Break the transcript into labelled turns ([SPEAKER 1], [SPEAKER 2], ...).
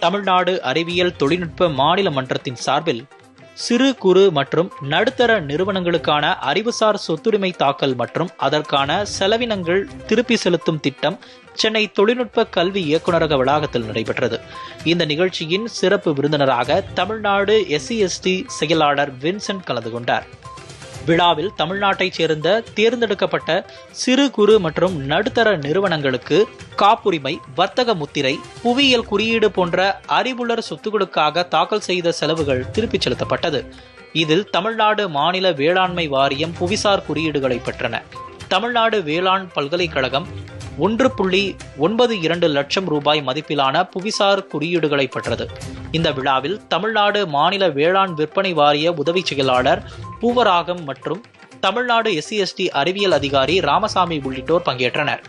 [SPEAKER 1] தமிழ்நாடு அறிவியல் தொழில்நுட்ப மாநில மன்றத்தின் சார்பில் சிறு குறு மற்றும் நடுத்தர நிறுவனங்களுக்கான அறிவுசார் சொத்துரிமை தாக்கல் மற்றும் அதற்கான செலவினங்கள் திருப்பி செலுத்தும் திட்டம் சென்னை தொழில்நுட்ப கல்வி இயக்குநரக வளாகத்தில் நடைபெற்றது. இந்த நிகழ்ச்சியின் சிறப்பு விருந்தினராக தமிழ்நாடு SC/ST செயலாளர் வின்சென்ட் கலந்து கொண்டார். விழாவில் தமிழ்நாட்டைச் சேர்ந்த தேர்ந்தெடுக்கப்பட்ட சிறு குறு மற்றும் நடுத்தர நிறுவனங்களுக்கு காப்புரிமை, வர்த்தக முத்திரை, புவியியல் குறியீடு போன்ற அறிவுலர் சொத்துக்களுக்காக தாக்கல் செய்த செலவுகள் திருப்பிச் செலுத்தப்பட்டது. இதில் தமிழ்நாடு மாநில வேளாண்மை வாரியம் புவிசார் குறியீடுகளை பெற்றன. தமிழ்நாடு வேளாண் பல்கலைக்கழகம் 1.92 லட்சம் ரூபாய் மதிப்பிலான புவிசார் குறியீடுகளை பெற்றது. இந்த விழாவில் தமிழ்நாடு மாநில வேளாண் விற்பனை வாரிய உதவி செயலாளர் பூவராகம் மற்றும் தமிழ்நாடு SC/ST அறிவியல் அதிகாரி ராமசாமி உள்ளிட்டோர் பங்கேற்றனர்.